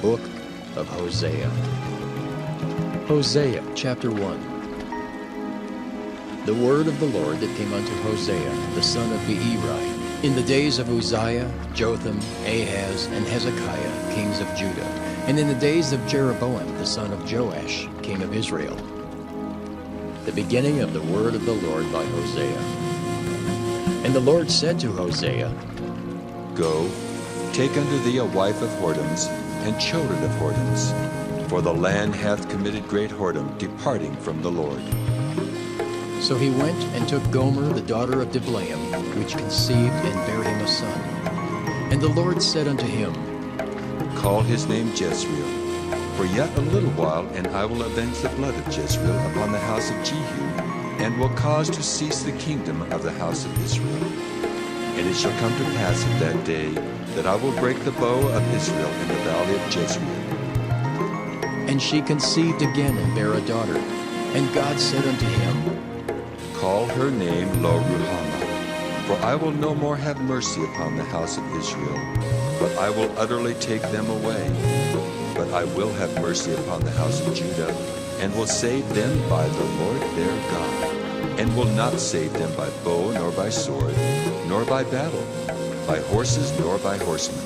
book of Hosea. Hosea chapter 1. The word of the Lord that came unto Hosea, the son of Beeri, in the days of Uzziah, Jotham, Ahaz, and Hezekiah, kings of Judah, and in the days of Jeroboam, the son of Joash, king of Israel. The beginning of the word of the Lord by Hosea. And the Lord said to Hosea, Go, take unto thee a wife of whoredoms, and children of whoredoms, for the land hath committed great whoredom, departing from the Lord. So he went and took Gomer the daughter of Diblaim, which conceived and bare him a son. And the Lord said unto him, Call his name Jezreel, for yet a little while, and I will avenge the blood of Jezreel upon the house of Jehu, and will cause to cease the kingdom of the house of Israel. And it shall come to pass at that day that I will break the bow of Israel in the valley of Jezreel. And she conceived again and bare a daughter. And God said unto him, Call her name Lo-Ruhamah, for I will no more have mercy upon the house of Israel, but I will utterly take them away. But I will have mercy upon the house of Judah, and will save them by the Lord their God, and will not save them by bow, nor by sword, nor by battle, by horses, nor by horsemen.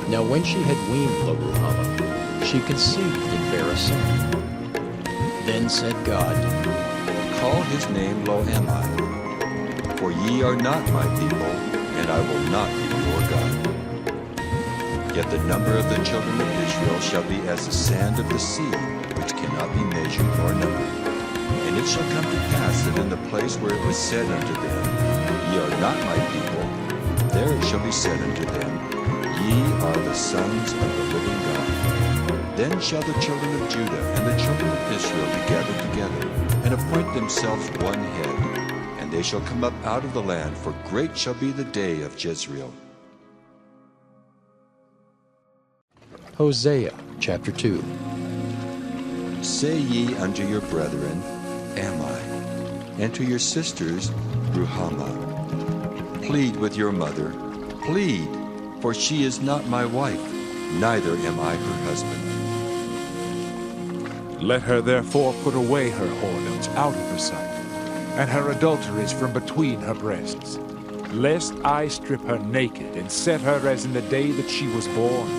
Now when she had weaned Lo-Ruhamah, she conceived and bare a son. Then said God, Call his name Lo-Ammi, for ye are not my people, and I will not be your God. Yet the number of the children of Israel shall be as the sand of the sea, which cannot be measured nor numbered. And it shall come to pass that in the place where it was said unto them, Ye are not my people, there it shall be said unto them, Ye are the sons of the living God. Then shall the children of Judah and the children of Israel be gathered together, and appoint themselves one head, and they shall come up out of the land, for great shall be the day of Jezreel. Hosea chapter 2. Say ye unto your brethren, Ammi, and to your sisters, Ruhamah. Plead with your mother, plead, for she is not my wife, neither am I her husband. Let her therefore put away her whoredoms out of her sight, and her adulteries from between her breasts, lest I strip her naked, and set her as in the day that she was born,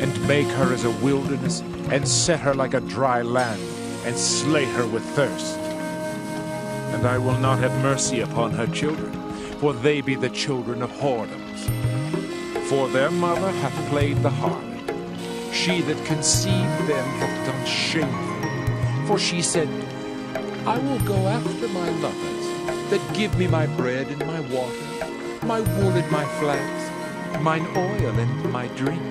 and make her as a wilderness, and set her like a dry land, and slay her with thirst. And I will not have mercy upon her children, for they be the children of whoredoms. For their mother hath played the harlot. She that conceived them hath done shamefully. For she said, I will go after my lovers, that give me my bread and my water, my wool and my flax, mine oil and my drink.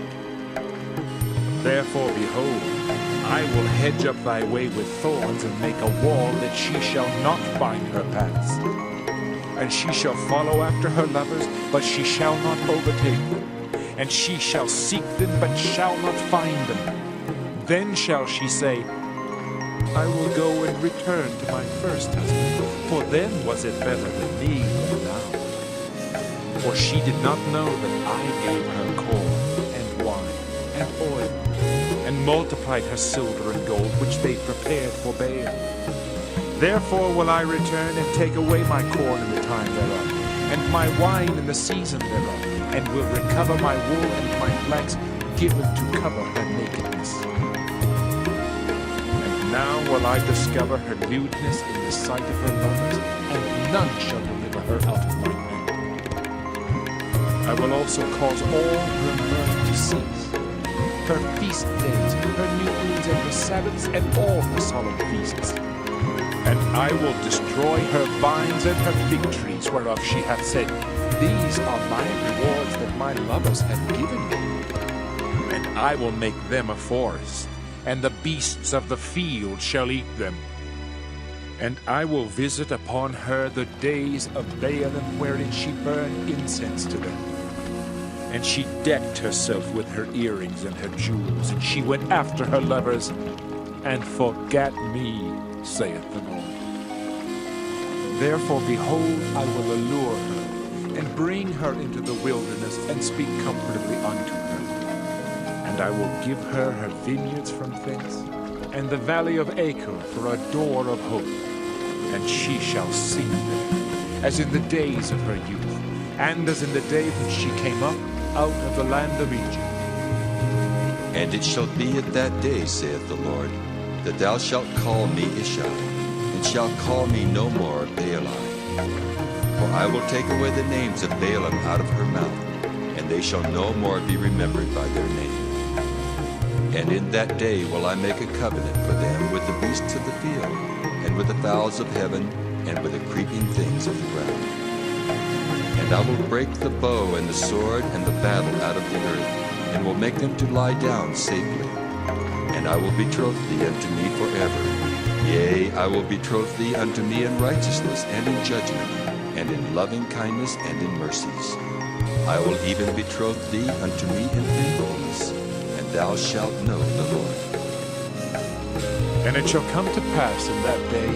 Therefore, behold, I will hedge up thy way with thorns, and make a wall that she shall not find her paths. And she shall follow after her lovers, but she shall not overtake them. And she shall seek them, but shall not find them. Then shall she say, I will go and return to my first husband, for then was it better than me than now. For she did not know that I gave her corn, and wine, and oil, and multiplied her silver and gold, which they prepared for Baal. Therefore will I return and take away my corn in the time thereof, and my wine in the season thereof, and will recover my wool and my flax, given to cover her nakedness. And now will I discover her lewdness in the sight of her lovers, and none shall deliver her out of my hand. I will also cause all her mirth to cease, her feast days, her new moons, and her Sabbaths, and all her solemn feasts. And I will destroy her vines and her fig trees, whereof she hath said, These are my rewards that my lovers have given me. And I will make them a forest, and the beasts of the field shall eat them. And I will visit upon her the days of Baalim, wherein she burned incense to them. And she decked herself with her earrings and her jewels, and she went after her lovers, and forgat me, saith the Lord. Therefore, behold, I will allure her, and bring her into the wilderness, and speak comfortably unto her. and I will give her her vineyards from thence, and the valley of Achor for a door of hope. And she shall sing there, as in the days of her youth, and as in the day when she came up out of the land of Egypt. And it shall be at that day, saith the Lord, that thou shalt call me Ishai, and shalt call me no more Baali. For I will take away the names of Baalim out of her mouth, and they shall no more be remembered by their name. And in that day will I make a covenant for them with the beasts of the field, and with the fowls of heaven, and with the creeping things of the ground. And I will break the bow and the sword and the battle out of the earth, and will make them to lie down safely. And I will betroth thee unto me forever. Yea, I will betroth thee unto me in righteousness and in judgment, and in loving kindness and in mercies. I will even betroth thee unto me in faithfulness, and thou shalt know the Lord. And it shall come to pass in that day,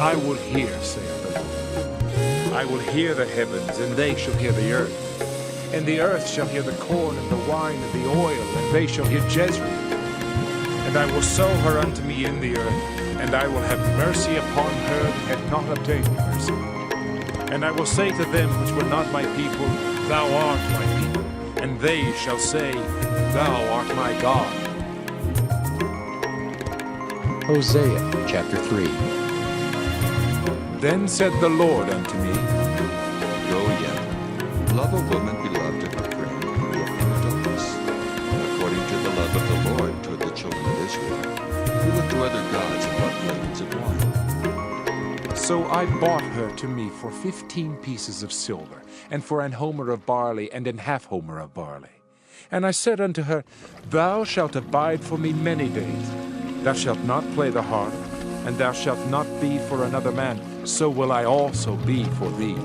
I will hear, saith the Lord. I will hear the heavens, and they shall hear the earth. And the earth shall hear the corn and the wine and the oil, and they shall hear Jezreel. And I will sow her unto me in the earth, and I will have mercy upon her that had not obtained mercy. And I will say to them which were not my people, Thou art my people, and they shall say, Thou art my God. Hosea chapter 3. Then said the Lord unto me, Go yet, love a woman beloved of her friend, who will adulteress, according to the love of the Lord toward the children of Israel, who look to other gods and bought flagons of wine. So I bought her to me for 15 pieces of silver, and for an homer of barley, and an half homer of barley. And I said unto her, Thou shalt abide for me many days. Thou shalt not play the harp, and thou shalt not be for another man, so will I also be for thee.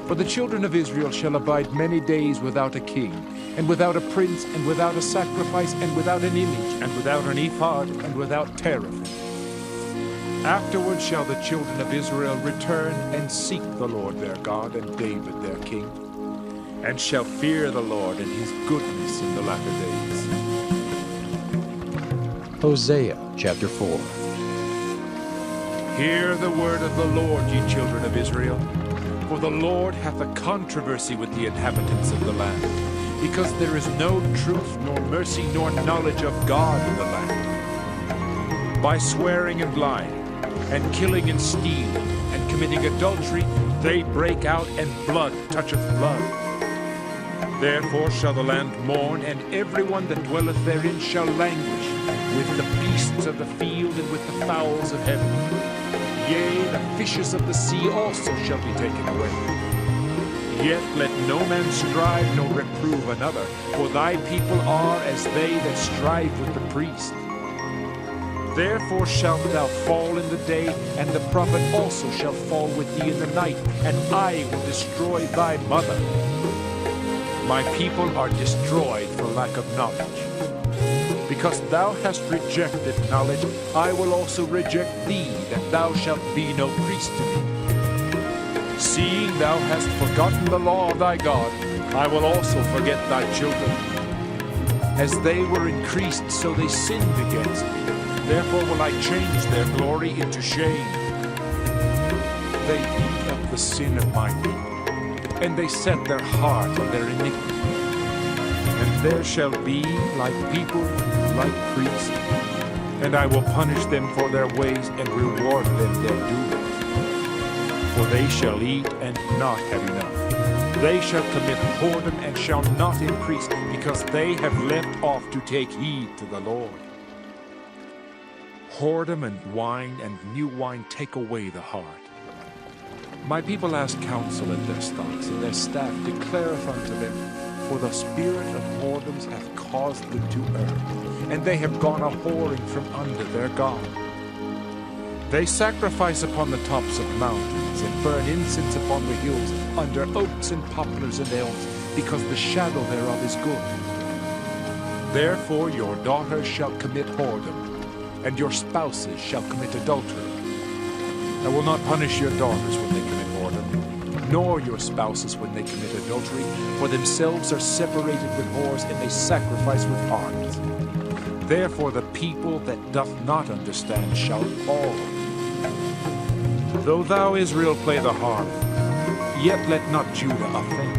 For the children of Israel shall abide many days without a king, and without a prince, and without a sacrifice, and without an image, and without an ephod, and without teraphim. Afterward shall the children of Israel return and seek the Lord their God and David their king, and shall fear the Lord and his goodness in the latter days. Hosea chapter 4. Hear the word of the Lord, ye children of Israel. For the Lord hath a controversy with the inhabitants of the land, because there is no truth, nor mercy, nor knowledge of God in the land. By swearing and lying, and killing and stealing, and committing adultery, they break out, and blood toucheth blood. Therefore shall the land mourn, and every one that dwelleth therein shall languish, with the beasts of the field and with the fowls of heaven. Yea, the fishes of the sea also shall be taken away. Yet let no man strive nor reprove another, for thy people are as they that strive with the priest. Therefore shalt thou fall in the day, and the prophet also shall fall with thee in the night, and I will destroy thy mother. My people are destroyed for lack of knowledge. Because thou hast rejected knowledge, I will also reject thee, that thou shalt be no priest to me. Seeing thou hast forgotten the law of thy God, I will also forget thy children. As they were increased, so they sinned against me. Therefore will I change their glory into shame. They eat up the sin of my people, and they set their heart on their iniquity. And there shall be, like people, like priests, and I will punish them for their ways, and reward them their doings. For they shall eat and not have enough. They shall commit whoredom and shall not increase, because they have left off to take heed to the Lord. Whoredom and wine and new wine take away the heart. My people ask counsel at their stocks, and their staff declareth unto them, for the spirit of whoredoms hath caused them to err, and they have gone a whoring from under their God. They sacrifice upon the tops of mountains, and burn incense upon the hills, under oaks and poplars and elms, because the shadow thereof is good. Therefore your daughters shall commit whoredom, and your spouses shall commit adultery. I will not punish your daughters when they commit whoredom, nor your spouses when they commit adultery, for themselves are separated with whores, and they sacrifice with harlots. Therefore the people that doth not understand shall fall. Though thou, Israel, play the harlot, yet let not Judah offend.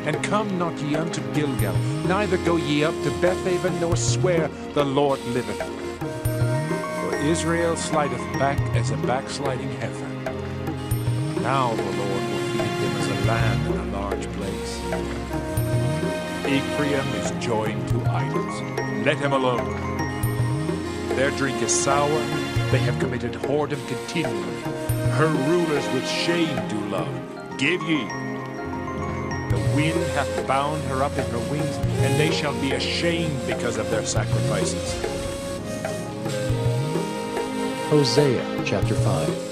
And come not ye unto Gilgal, neither go ye up to Bethaven, nor swear, the Lord liveth. For Israel slideth back as a backsliding heifer. Now the Lord will feed them as a lamb in a large place. Ephraim is joined to idols. Let him alone. Their drink is sour. They have committed whoredom continually. Her rulers with shame do love. Give ye. The wind hath bound her up in her wings, and they shall be ashamed because of their sacrifices. Hosea chapter 5.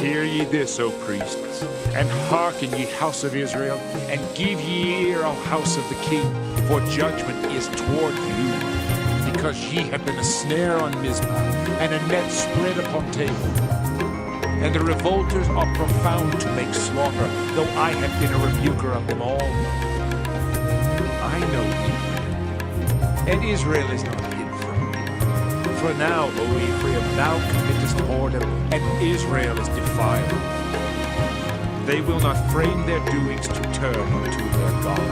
Hear ye this, O priests, and hearken, ye house of Israel, and give ye ear, O house of the king, for judgment is toward you, because ye have been a snare on Mizpah, and a net spread upon Tabor. And the revolters are profound to make slaughter, though I have been a rebuker of them all. I know Ephraim, and Israel is not hid from me. For now, O Ephraim, thou committest whoredom, and Israel is defiled. They will not frame their doings to turn unto their God.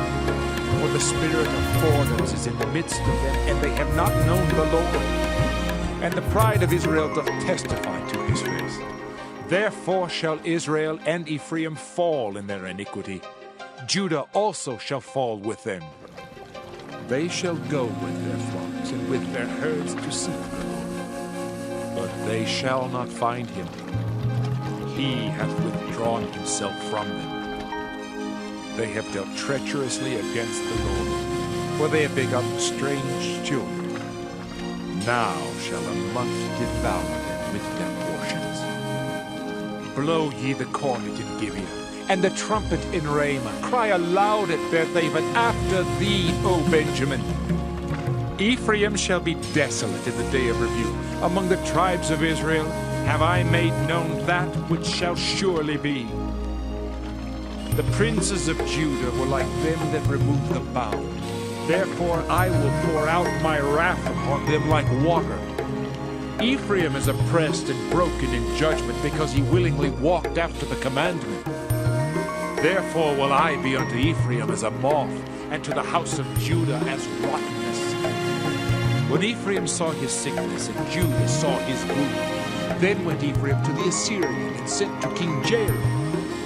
For the spirit of foreigners is in the midst of them, and they have not known the Lord. And the pride of Israel doth testify to his face. Therefore shall Israel and Ephraim fall in their iniquity. Judah also shall fall with them. They shall go with their flocks and with their herds to seek the Lord. But they shall not find him. He hath withdrawn himself from them. They have dealt treacherously against the Lord, for they have begotten strange children. Now shall a month devour them with their portions. Blow ye the cornet in Gibeah, and the trumpet in Ramah. Cry aloud at Bethaven, after thee, O Benjamin. Ephraim shall be desolate in the day of rebuke. Among the tribes of Israel have I made known that which shall surely be. The princes of Judah were like them that remove the bound. Therefore I will pour out my wrath upon them like water. Ephraim is oppressed and broken in judgment, because he willingly walked after the commandment. Therefore will I be unto Ephraim as a moth, and to the house of Judah as rottenness. When Ephraim saw his sickness, and Judah saw his wound, then went Ephraim to the Assyrian, and sent to King Jair.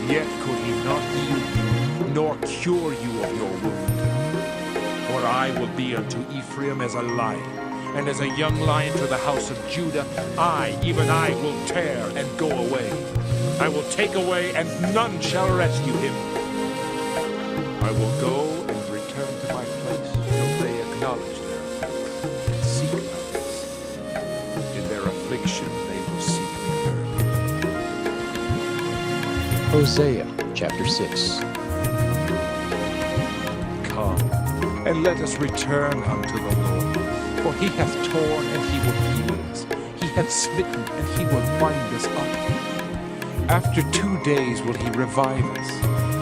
Yet could he not heal you, nor cure you of your wound. For I will be unto Ephraim as a lion, and as a young lion to the house of Judah, I, even I, will tear and go away. I will take away, and none shall rescue him. I will go and return to my place till they acknowledge their offense and seek my face. In their affliction they will seek me early. Hosea chapter 6. Come, and let us return unto the Lord. For he hath torn, and he will heal us. He hath smitten, and he will bind us up. After 2 days will he revive us.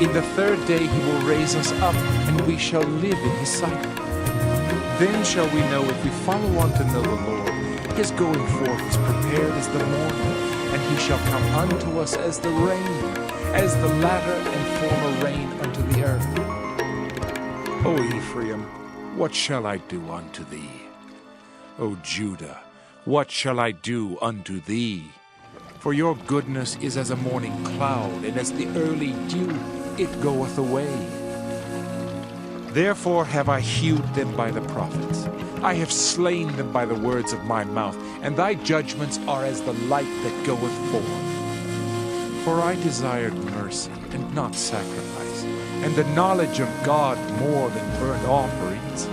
In the 3rd day he will raise us up, and we shall live in his sight. Then shall we know, if we follow on to know the Lord, his going forth is prepared as the morning, and he shall come unto us as the rain, as the latter and former rain unto the earth. O Ephraim, what shall I do unto thee? O Judah, what shall I do unto thee? For your goodness is as a morning cloud, and as the early dew, it goeth away. Therefore have I hewed them by the prophets. I have slain them by the words of my mouth, and thy judgments are as the light that goeth forth. For I desired mercy, and not sacrifice, and the knowledge of God more than burnt offerings.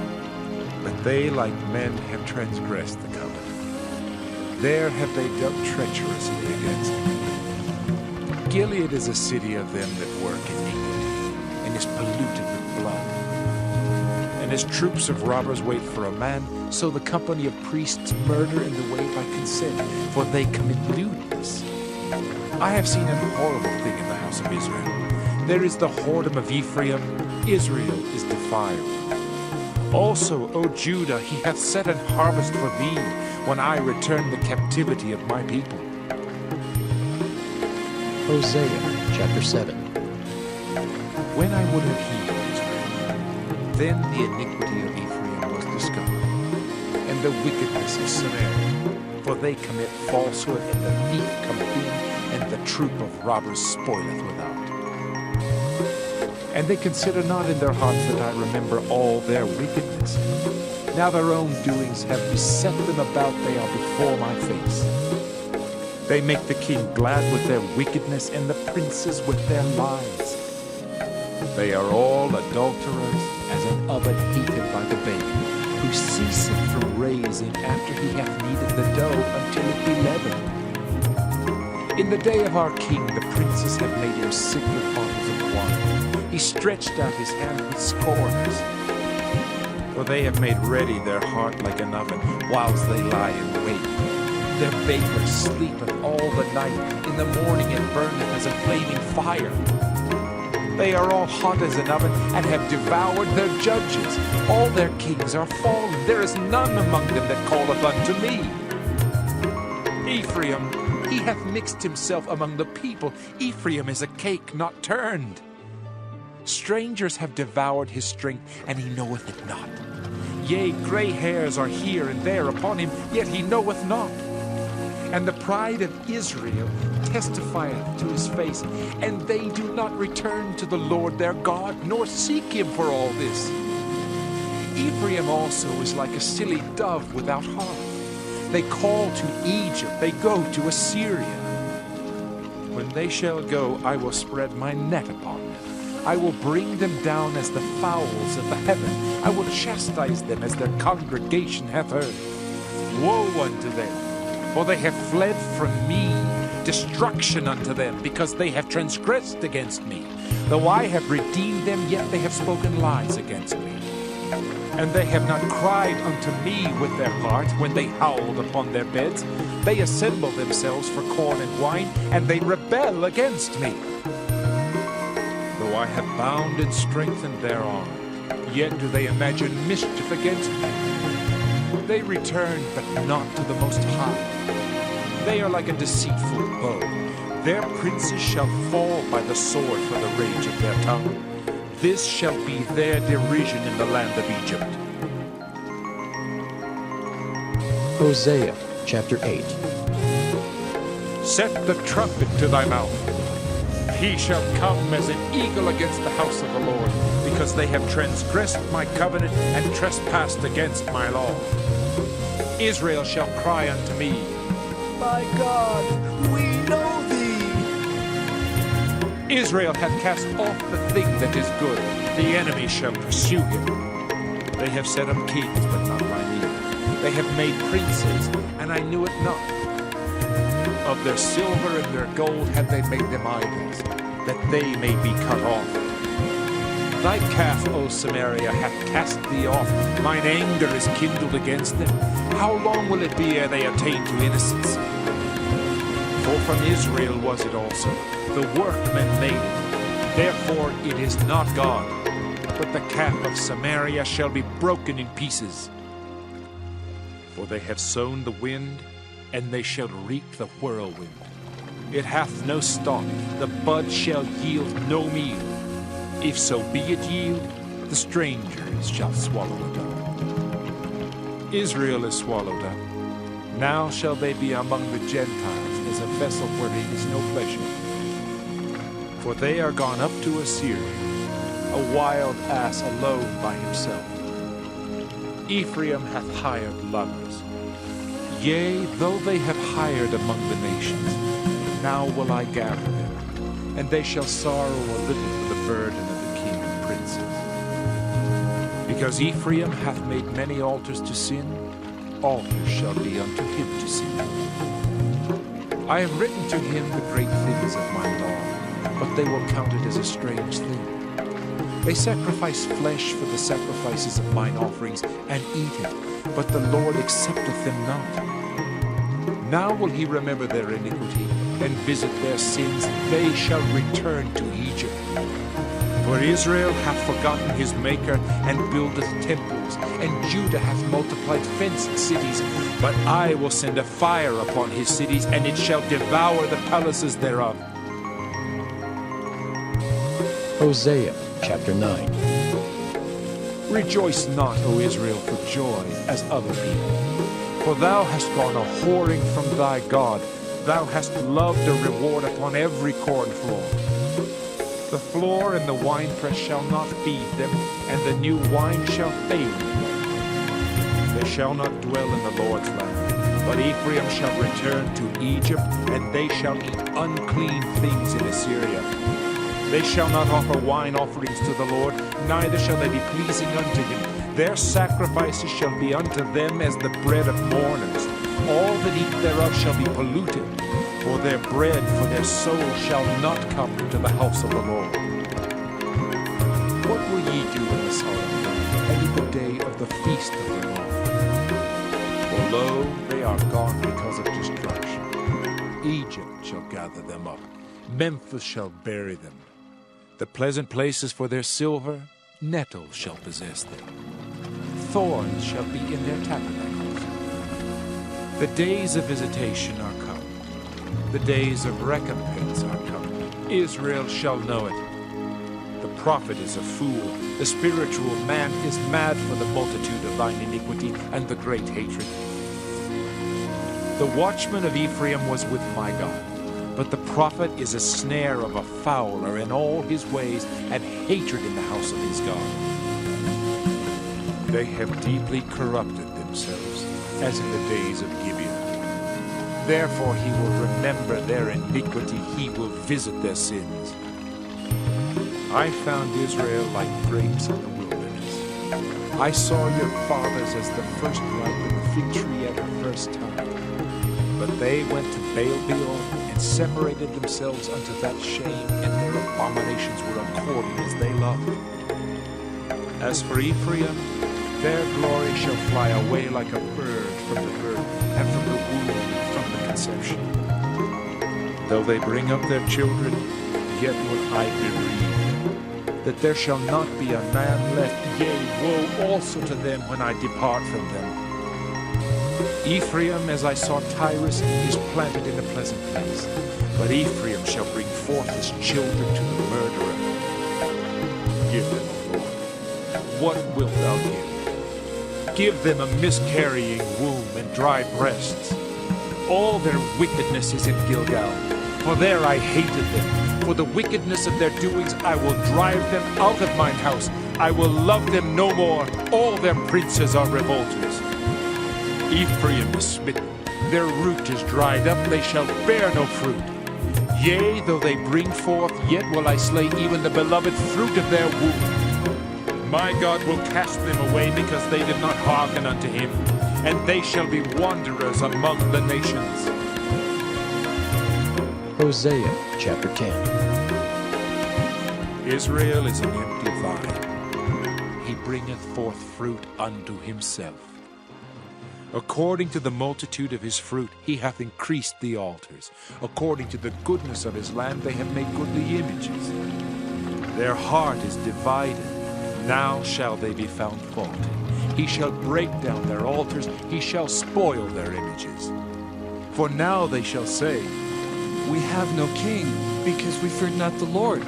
But they, like men, have transgressed the covenant. There have they dealt treacherously against me. Gilead is a city of them that work iniquity, and is polluted with blood. And as troops of robbers wait for a man, so the company of priests murder in the way by consent, for they commit lewdness. I have seen a horrible thing in the house of Israel. There is the whoredom of Ephraim, Israel is defiled. Also, O Judah, he hath set an harvest for thee, when I return the captivity of my people. Hosea chapter 7. When I would have healed Israel, then the iniquity of Ephraim was discovered, and the wickedness of Samaria. For they commit falsehood, and the thief cometh in, and the troop of robbers spoileth without. And they consider not in their hearts that I remember all their wickedness. Now their own doings have beset them about, they are before my face. They make the king glad with their wickedness, and the princes with their lies. They are all adulterers, as an oven heated by the baker, who ceaseth from raising after he hath kneaded the dough until it be leavened. In the day of our king the princes have made him sick with bottles of wine. He stretched out his hand with scorners. For they have made ready their heart like an oven, whilst they lie in wait. Their baker sleepeth all the night, in the morning it burneth as a flaming fire. They are all hot as an oven, and have devoured their judges. All their kings are fallen, there is none among them that calleth unto me. Ephraim, he hath mixed himself among the people. Ephraim is a cake not turned. Strangers have devoured his strength, and he knoweth it not. Yea, gray hairs are here and there upon him, yet he knoweth not. And the pride of Israel testifieth to his face, and they do not return to the Lord their God, nor seek him for all this. Ephraim also is like a silly dove without heart. They call to Egypt, they go to Assyria. When they shall go, I will spread my net upon them. I will bring them down as the fowls of the heaven. I will chastise them as their congregation hath heard. Woe unto them, for they have fled from me. Destruction unto them, because they have transgressed against me. Though I have redeemed them, yet they have spoken lies against me. And they have not cried unto me with their heart when they howled upon their beds. They assemble themselves for corn and wine, and they rebel against me. Though I have bound and strengthened their arm, yet do they imagine mischief against me. They return, but not to the Most High. They are like a deceitful bow. Their princes shall fall by the sword for the rage of their tongue. This shall be their derision in the land of Egypt. Hosea chapter 8. Set the trumpet to thy mouth. He shall come as an eagle against the house of the Lord, because they have transgressed my covenant and trespassed against my law. Israel shall cry unto me, My God, we know thee. Israel hath cast off the thing that is good. The enemy shall pursue him. They have set up kings, but not by me. They have made princes, and I knew it not. Of their silver and their gold have they made them idols, that they may be cut off. Thy calf, O Samaria, hath cast thee off. Mine anger is kindled against them. How long will it be ere they attain to innocence? For from Israel was it also. The workmen made it. Therefore it is not God. But the calf of Samaria shall be broken in pieces. For they have sown the wind, and they shall reap the whirlwind. It hath no stalk, the bud shall yield no meal. If so be it yield, the strangers shall swallow it up. Israel is swallowed up. Now shall they be among the Gentiles as a vessel wherein is no pleasure. For they are gone up to Assyria, a wild ass alone by himself. Ephraim hath hired lovers. Yea, though they have hired among the nations, now will I gather them, and they shall sorrow a little for the burden of the king and princes. Because Ephraim hath made many altars to sin, altars shall be unto him to sin. I have written to him the great things of my law, but they will count it as a strange thing. They sacrifice flesh for the sacrifices of mine offerings, and eat it, but the Lord accepteth them not. Now will he remember their iniquity, and visit their sins, they shall return to Egypt. For Israel hath forgotten his Maker, and buildeth temples, and Judah hath multiplied fenced cities. But I will send a fire upon his cities, and it shall devour the palaces thereof. Hosea chapter 9. Rejoice not, O Israel, for joy, as other people. For thou hast gone a whoring from thy God. Thou hast loved a reward upon every corn floor. The floor and the winepress shall not feed them, and the new wine shall fail them. They shall not dwell in the Lord's land, but Ephraim shall return to Egypt, and they shall eat unclean things in Assyria. They shall not offer wine offerings to the Lord, neither shall they be pleasing unto him. Their sacrifices shall be unto them as the bread of mourners. All that eat thereof shall be polluted, for their bread, for their soul shall not come into the house of the Lord. What will ye do in the solemn day, and in the day of the feast of the Lord? For lo, they are gone because of destruction. Egypt shall gather them up, Memphis shall bury them. The pleasant places for their silver, nettles shall possess them. Thorns shall be in their tabernacles. The days of visitation are come. The days of recompense are come. Israel shall know it. The prophet is a fool. The spiritual man is mad for the multitude of thine iniquity and the great hatred. The watchman of Ephraim was with my God. But the prophet is a snare of a fowler in all his ways, and hatred in the house of his God. They have deeply corrupted themselves, as in the days of Gibeon. Therefore he will remember their iniquity, he will visit their sins. I found Israel like grapes in the wilderness. I saw your fathers as the first ripe in the fig tree at the first time. But they went to Baal-peor, and separated themselves unto that shame, and their abominations were according as they loved. As for Ephraim, their glory shall fly away like a bird from the birth, and from the womb, from the conception. Though they bring up their children, yet will I bereave them, that there shall not be a man left, yea, woe also to them when I depart from them. Ephraim, as I saw Tyrus, is planted in a pleasant place. But Ephraim shall bring forth his children to the murderer. Give them, O Lord. What wilt thou give? Give them a miscarrying womb and dry breasts. All their wickedness is in Gilgal, for there I hated them. For the wickedness of their doings I will drive them out of mine house. I will love them no more. All their princes are revolters. Ephraim is smitten, their root is dried up, they shall bear no fruit. Yea, though they bring forth, yet will I slay even the beloved fruit of their womb. My God will cast them away, because they did not hearken unto him, and they shall be wanderers among the nations. Hosea chapter 10. Israel is an empty vine. He bringeth forth fruit unto himself. According to the multitude of his fruit, he hath increased the altars. According to the goodness of his land, they have made goodly images. Their heart is divided. Now shall they be found faulty. He shall break down their altars. He shall spoil their images. For now they shall say, We have no king, because we feared not the Lord.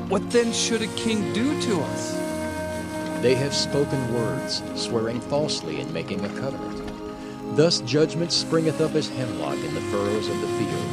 What then should a king do to us? They have spoken words, swearing falsely and making a covenant. Thus judgment springeth up as hemlock in the furrows of the field.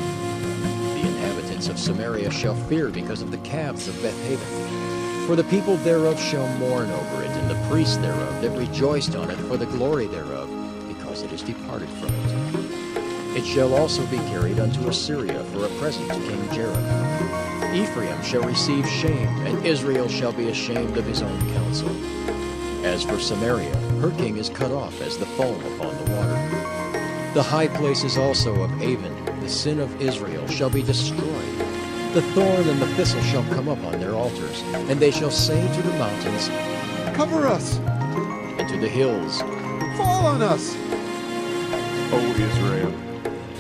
The inhabitants of Samaria shall fear because of the calves of Bethaven. For the people thereof shall mourn over it, and the priests thereof that rejoiced on it for the glory thereof, because it is departed from it. It shall also be carried unto Assyria for a present to King Jareb. Ephraim shall receive shame, and Israel shall be ashamed of his own counsel. As for Samaria, her king is cut off as the foam upon the water. The high places also of Avon, the sin of Israel, shall be destroyed. The thorn and the thistle shall come up on their altars, and they shall say to the mountains, Cover us! and to the hills, Fall on us! O Israel,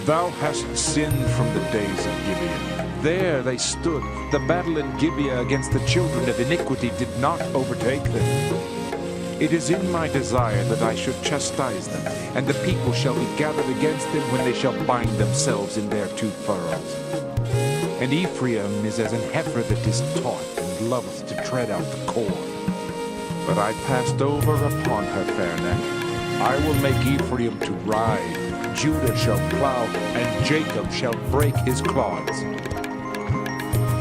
Thou hast sinned from the days of Gibeon. There they stood. The battle in Gibeah against the children of iniquity did not overtake them. It is in my desire that I should chastise them, and the people shall be gathered against them when they shall bind themselves in their two furrows. And Ephraim is as an heifer that is taught, and loveth to tread out the corn. But I passed over upon her fair neck. I will make Ephraim to ride, Judah shall plow, and Jacob shall break his clods.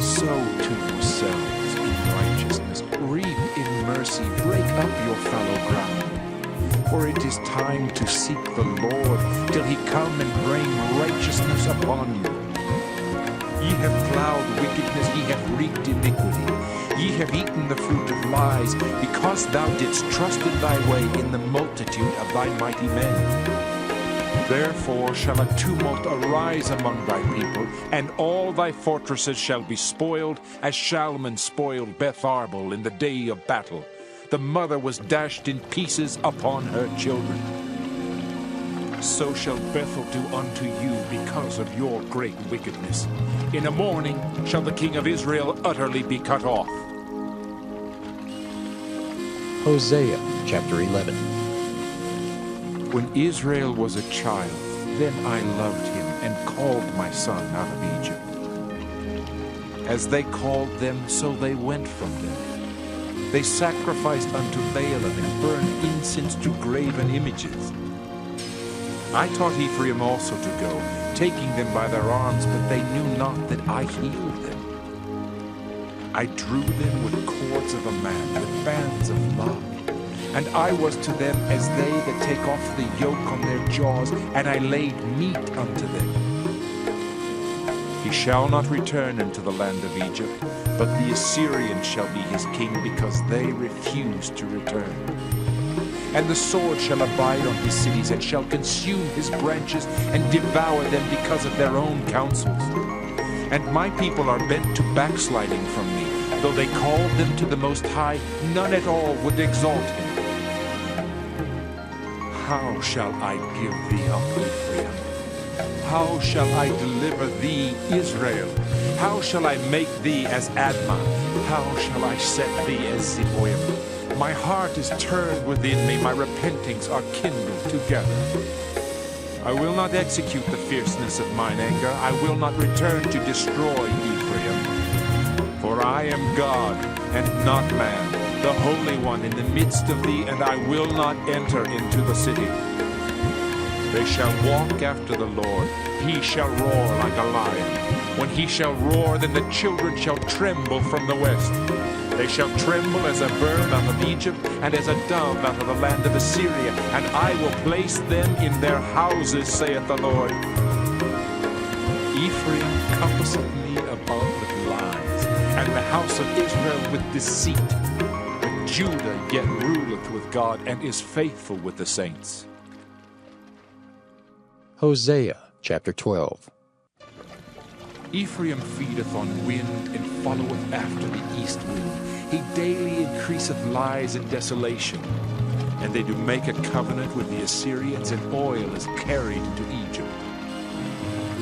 Sow to yourselves in righteousness, reap in mercy, break up your fallow ground. For it is time to seek the Lord, till he come and rain righteousness upon you. Ye have plowed wickedness, ye have reaped iniquity. Ye have eaten the fruit of lies, because thou didst trust in thy way in the multitude of thy mighty men. Therefore shall a tumult arise among thy people, and all thy fortresses shall be spoiled, as Shalman spoiled Beth Arbel in the day of battle. The mother was dashed in pieces upon her children. So shall Bethel do unto you because of your great wickedness. In a morning shall the king of Israel utterly be cut off. Hosea chapter 11. When Israel was a child, then I loved him and called my son out of Egypt. As they called them, so they went from them. They sacrificed unto Baalim and burned incense to graven images. I taught Ephraim also to go, taking them by their arms, but they knew not that I healed them. I drew them with cords of a man, with bands of love. And I was to them as they that take off the yoke on their jaws, and I laid meat unto them. He shall not return into the land of Egypt, but the Assyrians shall be his king, because they refuse to return. And the sword shall abide on his cities, and shall consume his branches, and devour them because of their own counsels. And my people are bent to backsliding from me. Though they called them to the Most High, none at all would exalt him. How shall I give thee up, Ephraim? How shall I deliver thee, Israel? How shall I make thee as Admah? How shall I set thee as Zeboim? My heart is turned within me, my repentings are kindled together. I will not execute the fierceness of mine anger, I will not return to destroy Ephraim. For I am God, and not man, the Holy One in the midst of thee, and I will not enter into the city. They shall walk after the Lord, he shall roar like a lion. When he shall roar, then the children shall tremble from the west. They shall tremble as a bird out of Egypt, and as a dove out of the land of Assyria, and I will place them in their houses, saith the Lord. Ephraim compasseth me about with lies, and the house of Israel with deceit. But Judah yet ruleth with God, and is faithful with the saints. Hosea chapter 12. Ephraim feedeth on wind, and followeth after the east wind. He daily increaseth lies and desolation. And they do make a covenant with the Assyrians, and oil is carried into Egypt.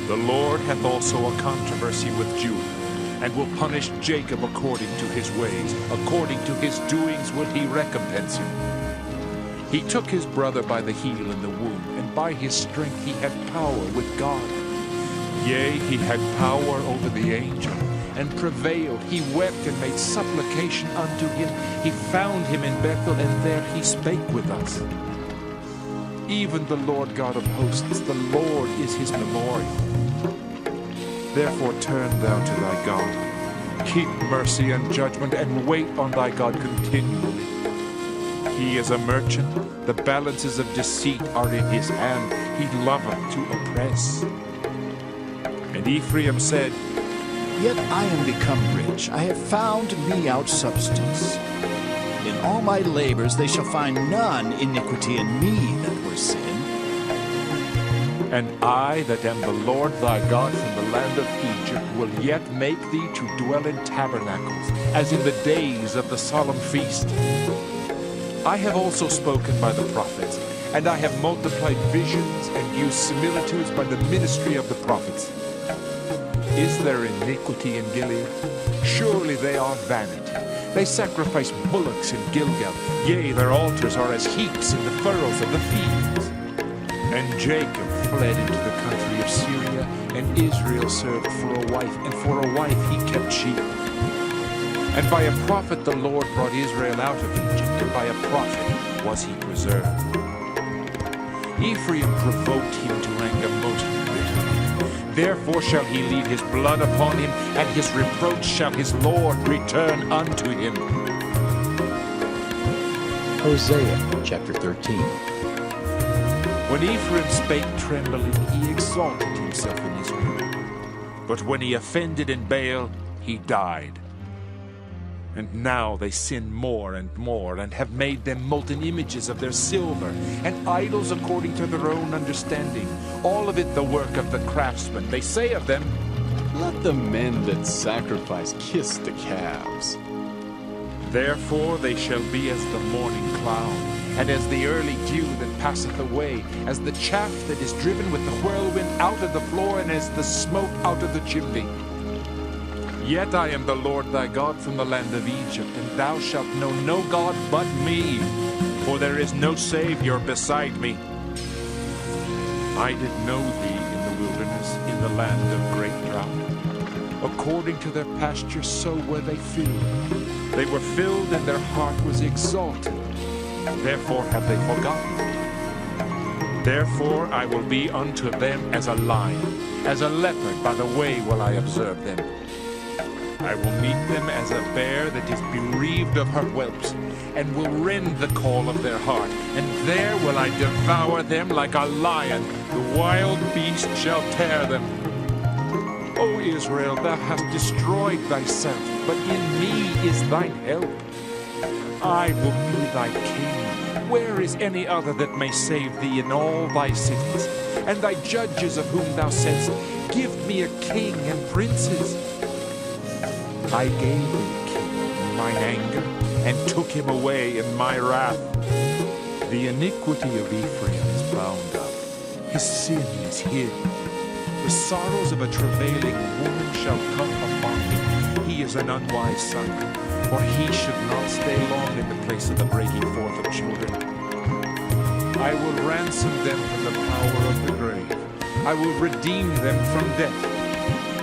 The Lord hath also a controversy with Judah, and will punish Jacob according to his ways. According to his doings will he recompense him. He took his brother by the heel in the womb, and by his strength he had power with God. Yea, he had power over the angel, and prevailed. He wept and made supplication unto him. He found him in Bethel, and there he spake with us. Even the Lord God of hosts, the Lord is his memorial. Therefore turn thou to thy God. Keep mercy and judgment, and wait on thy God continually. He is a merchant, the balances of deceit are in his hand. He loveth to oppress. And Ephraim said, Yet I am become rich, I have found me out substance. In all my labors they shall find none iniquity in me that were sin. And I that am the Lord thy God from the land of Egypt will yet make thee to dwell in tabernacles, as in the days of the solemn feast. I have also spoken by the prophets, and I have multiplied visions and used similitudes by the ministry of the prophets. Is there iniquity in Gilead? Surely they are vanity. They sacrifice bullocks in Gilgal. Yea, their altars are as heaps in the furrows of the fields. And Jacob fled into the country of Syria, and Israel served for a wife, and for a wife he kept sheep. And by a prophet the Lord brought Israel out of Egypt, and by a prophet was he preserved. Ephraim provoked him to anger most bitterly. Therefore shall he leave his blood upon him, and his reproach shall his Lord return unto him. Hosea chapter 13. When Ephraim spake trembling, he exalted himself in Israel. But when he offended in Baal, he died. And now they sin more and more, and have made them molten images of their silver, and idols according to their own understanding, all of it the work of the craftsman. They say of them, Let the men that sacrifice kiss the calves. Therefore they shall be as the morning cloud, and as the early dew that passeth away, as the chaff that is driven with the whirlwind out of the floor, and as the smoke out of the chimney. Yet I am the Lord thy God from the land of Egypt, and thou shalt know no God but me, for there is no Savior beside me. I did know thee in the wilderness, in the land of great drought. According to their pasture so were they filled. They were filled, and their heart was exalted. Therefore have they forgotten me. Therefore I will be unto them as a lion, as a leopard by the way will I observe them. I will meet them as a bear that is bereaved of her whelps, and will rend the call of their heart, and there will I devour them like a lion. The wild beast shall tear them. O Israel, thou hast destroyed thyself, but in me is thine help. I will be thy king. Where is any other that may save thee in all thy cities? And thy judges of whom thou saidst, Give me a king and princes. I gave thee a king in mine anger, and took him away in my wrath. The iniquity of Ephraim is bound up, his sin is hid. The sorrows of a travailing woman shall come upon him. He is an unwise son, for he should not stay long in the place of the breaking forth of children. I will ransom them from the power of the grave. I will redeem them from death.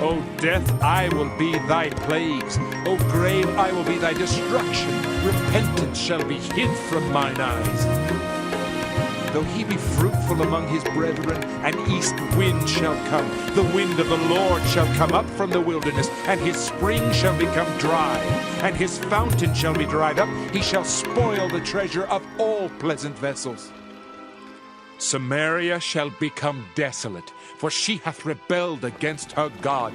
O death, I will be thy plagues. O grave, I will be thy destruction. Repentance shall be hid from mine eyes. Though he be fruitful among his brethren, an east wind shall come. The wind of the Lord shall come up from the wilderness, and his spring shall become dry, and his fountain shall be dried up. He shall spoil the treasure of all pleasant vessels. Samaria shall become desolate, for she hath rebelled against her God.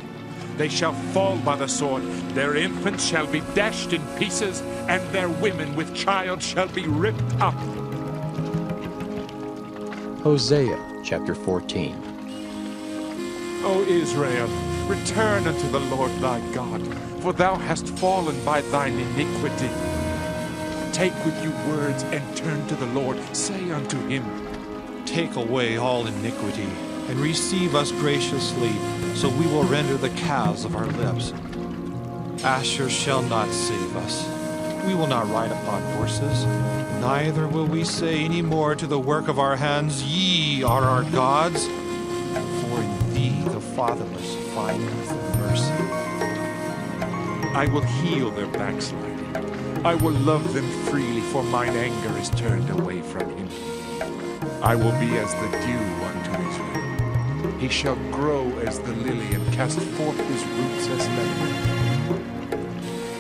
They shall fall by the sword, their infants shall be dashed in pieces, and their women with child shall be ripped up. Hosea chapter 14. O Israel, return unto the Lord thy God, for thou hast fallen by thine iniquity. Take with you words and turn to the Lord. Say unto him, Take away all iniquity, and receive us graciously, so we will render the calves of our lips. Asher shall not save us. We will not ride upon horses, neither will we say any more to the work of our hands, Ye are our gods. For in thee the fatherless findeth mercy. I will heal their backsliding. I will love them freely, for mine anger is turned away from him. I will be as the dew unto Israel. He shall grow as the lily, and cast forth his roots as Lebanon.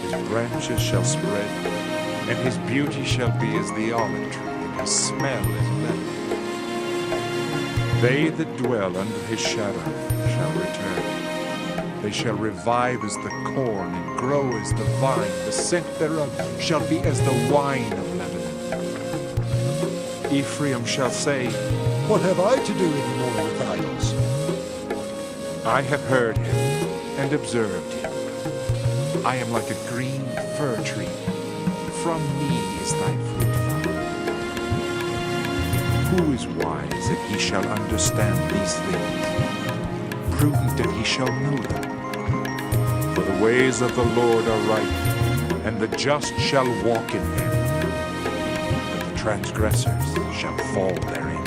His branches shall spread, and his beauty shall be as the olive tree, and his smell as Lebanon. They that dwell under his shadow shall return. They shall revive as the corn, and grow as the vine. The scent thereof shall be as the wine of Lebanon. Ephraim shall say, What have I to do any more with idols? I have heard him and observed him. I am like a green fir tree. From me is thy fruit found. Who is wise that he shall understand these things? Prudent that he shall know them. For the ways of the Lord are right, and the just shall walk in them, but the transgressors shall fall therein.